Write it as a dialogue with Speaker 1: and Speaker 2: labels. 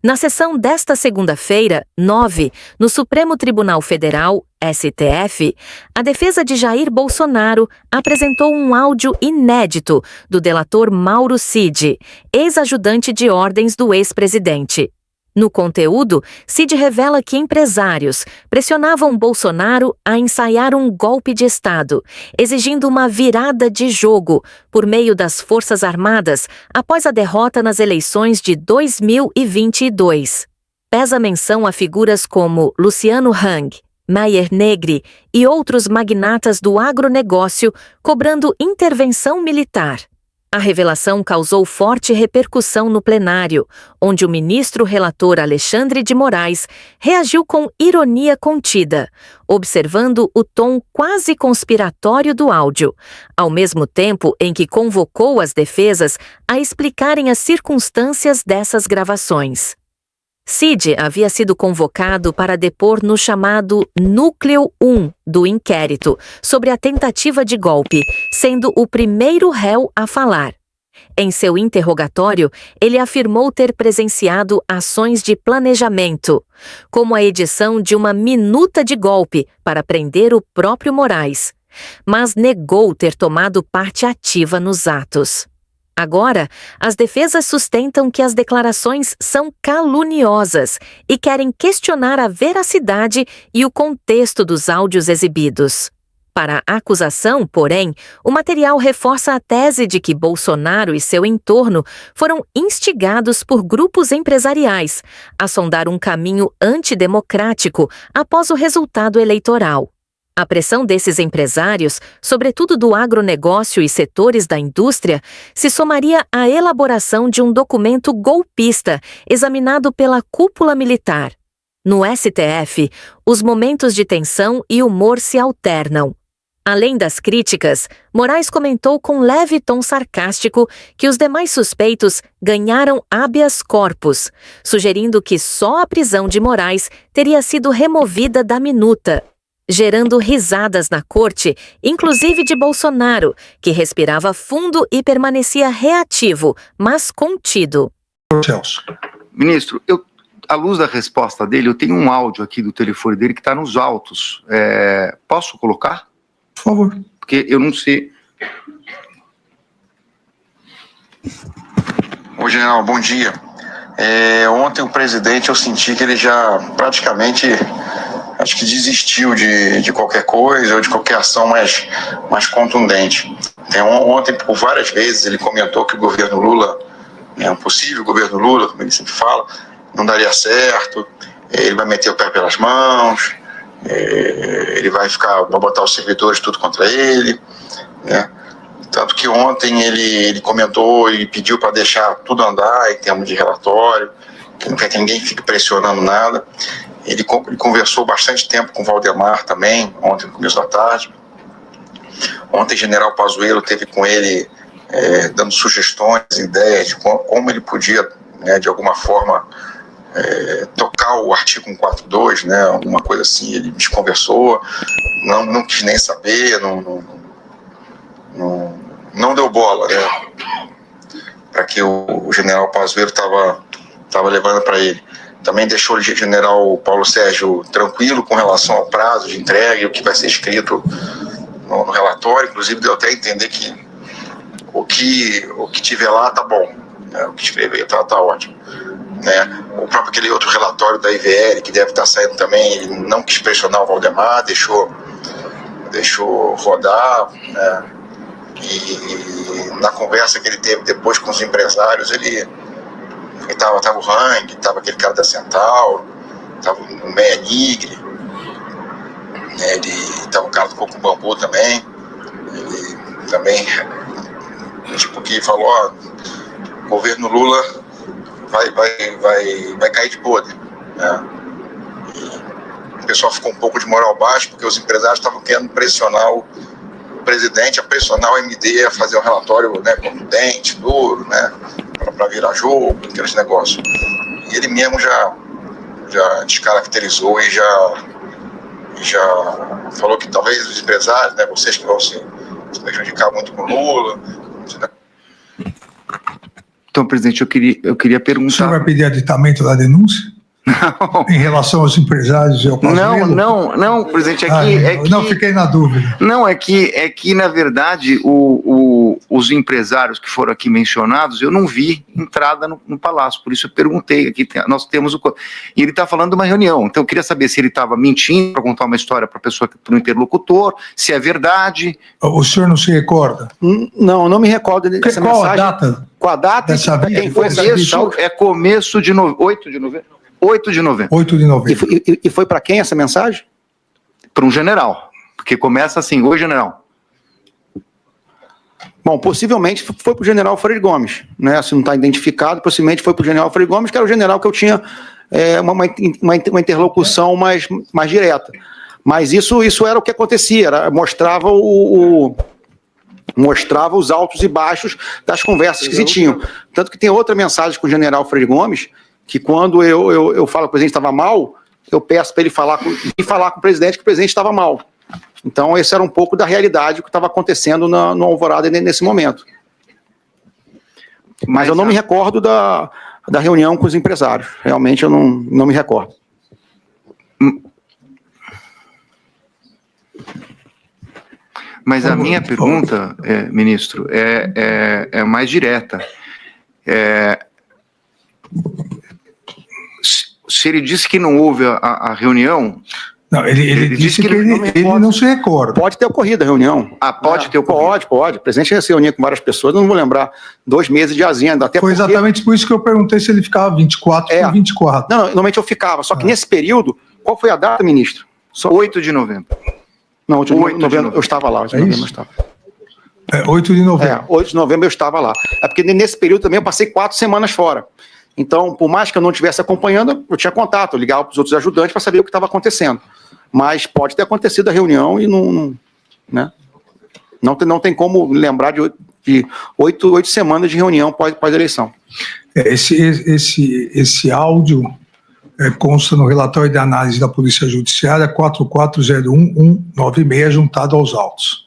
Speaker 1: Na sessão desta segunda-feira, 9, no Supremo Tribunal Federal, STF, a defesa de Jair Bolsonaro apresentou um áudio inédito do delator Mauro Cid, ex-ajudante de ordens do ex-presidente. No conteúdo, Cid revela que empresários pressionavam Bolsonaro a ensaiar um golpe de Estado, exigindo uma virada de jogo por meio das Forças Armadas após a derrota nas eleições de 2022. Pesa menção a figuras como Luciano Hang, Mayer Negri e outros magnatas do agronegócio cobrando intervenção militar. A revelação causou forte repercussão no plenário, onde o ministro relator Alexandre de Moraes reagiu com ironia contida, observando o tom quase conspiratório do áudio, ao mesmo tempo em que convocou as defesas a explicarem as circunstâncias dessas gravações. Cid havia sido convocado para depor no chamado Núcleo 1 do inquérito sobre a tentativa de golpe, sendo o primeiro réu a falar. Em seu interrogatório, ele afirmou ter presenciado ações de planejamento, como a edição de uma minuta de golpe para prender o próprio Moraes, mas negou ter tomado parte ativa nos atos. Agora, as defesas sustentam que as declarações são caluniosas e querem questionar a veracidade e o contexto dos áudios exibidos. Para a acusação, porém, o material reforça a tese de que Bolsonaro e seu entorno foram instigados por grupos empresariais a sondar um caminho antidemocrático após o resultado eleitoral. A pressão desses empresários, sobretudo do agronegócio e setores da indústria, se somaria à elaboração de um documento golpista examinado pela cúpula militar. No STF, os momentos de tensão e humor se alternam. Além das críticas, Moraes comentou com leve tom sarcástico que os demais suspeitos ganharam habeas corpus, sugerindo que só a prisão de Moraes teria sido removida da minuta, gerando risadas na corte, inclusive de Bolsonaro, que respirava fundo e permanecia reativo, mas contido.
Speaker 2: Celso.
Speaker 3: Ministro, à luz da resposta dele, eu tenho um áudio aqui do telefone dele que está nos autos. Posso colocar?
Speaker 2: Por favor.
Speaker 3: Porque eu não sei.
Speaker 4: Ô, general, bom dia. Ontem o presidente, eu senti que ele já praticamente, acho que desistiu de qualquer coisa ou de qualquer ação mais contundente. Ontem, por várias vezes, ele comentou que o governo Lula, um possível governo Lula, como ele sempre fala, não daria certo, ele vai meter o pé pelas mãos, ele vai botar os servidores tudo contra ele, né? Tanto que ontem ele comentou e pediu para deixar tudo andar em termos de relatório, que não quer que ninguém fique pressionando nada. Ele conversou bastante tempo com o Valdemar também, ontem no começo da tarde. Ontem o general Pazuello esteve com ele dando sugestões, ideias de como ele podia, de alguma forma, tocar o artigo 142, alguma coisa assim. Ele me conversou, não quis nem saber, não deu bola, para que o general Pazuello estava levando para ele. Também deixou o general Paulo Sérgio tranquilo com relação ao prazo de entrega e o que vai ser escrito no relatório. Inclusive, deu até a entender que o que tiver lá tá bom, o que escrever tá ótimo. O próprio aquele outro relatório da IVL, que deve estar saindo também, ele não quis pressionar o Valdemar, deixou rodar, E na conversa que ele teve depois com os empresários, ele tava o Hang, tava aquele cara da Centauro, tava o Meia Nigre, ele tava o cara do Coco Bambu também. Ele também, que falou, o governo Lula vai cair de podre, E o pessoal ficou um pouco de moral baixa, porque os empresários estavam querendo pressionar o presidente, a pressionar o MD a fazer um relatório contundente, duro, para virar jogo, aqueles negócios. E ele mesmo já descaracterizou e já falou que talvez os empresários, vocês que vão se prejudicar muito com o Lula.
Speaker 3: Então, presidente, eu queria perguntar...
Speaker 2: O senhor vai pedir aditamento da denúncia?
Speaker 3: Não.
Speaker 2: Em relação aos empresários e ao Pazuello?
Speaker 3: Não, presidente,
Speaker 2: não, fiquei na dúvida.
Speaker 3: Não, é que na verdade, os empresários que foram aqui mencionados, eu não vi entrada no Palácio, por isso eu perguntei, aqui nós temos e ele está falando de uma reunião, então eu queria saber se ele estava mentindo para contar uma história para o interlocutor, se é verdade.
Speaker 2: O senhor não se recorda?
Speaker 5: Não me recordo dessa
Speaker 2: Qual
Speaker 5: mensagem.
Speaker 2: A data?
Speaker 5: Com a data
Speaker 2: dessa vez?
Speaker 5: Quem foi essa
Speaker 3: Começo de 8 de novembro. 8 de novembro.
Speaker 2: 8 de novembro.
Speaker 5: E foi para quem essa mensagem?
Speaker 3: Para um general, porque começa assim: oi, general.
Speaker 5: Bom, possivelmente foi para o general Freire Gomes, né? Se não está identificado, possivelmente foi para o general Freire Gomes, que era o general que eu tinha uma interlocução mais direta. Mas isso era o que acontecia, mostrava os altos e baixos das conversas que se tinham. Tanto que tem outra mensagem com o general Freire Gomes, que quando eu falo que o presidente estava mal, eu peço para ele falar com o presidente que o presidente estava mal. Então, esse era um pouco da realidade que estava acontecendo no Alvorada nesse momento. Mas eu não me recordo da reunião com os empresários. Realmente, eu não me recordo.
Speaker 3: Mas a minha pergunta, ministro, é mais direta. Se ele disse que não houve a reunião...
Speaker 2: Não, ele disse que ele não se recorda.
Speaker 5: Pode ter ocorrido a reunião.
Speaker 3: Pode ter ocorrido?
Speaker 5: Pode. O presidente ia se reunir com várias pessoas, eu não vou lembrar, 2 meses de agenda. Até
Speaker 2: Foi exatamente por isso que eu perguntei se ele ficava 24 por 24.
Speaker 5: Não, normalmente eu ficava, só que nesse período, qual foi a data, ministro?
Speaker 3: 8 de novembro.
Speaker 5: Não, 8 de novembro eu estava lá. 8 de novembro eu estava.
Speaker 2: 8 de novembro.
Speaker 5: 8 de novembro eu estava lá. É porque nesse período também eu passei 4 semanas fora. Então, por mais que eu não estivesse acompanhando, eu tinha contato, eu ligava para os outros ajudantes para saber o que estava acontecendo. Mas pode ter acontecido a reunião e não tem como lembrar de 8 semanas de reunião pós-eleição.
Speaker 2: Esse áudio consta no relatório de análise da Polícia Judiciária 4401196, juntado aos autos.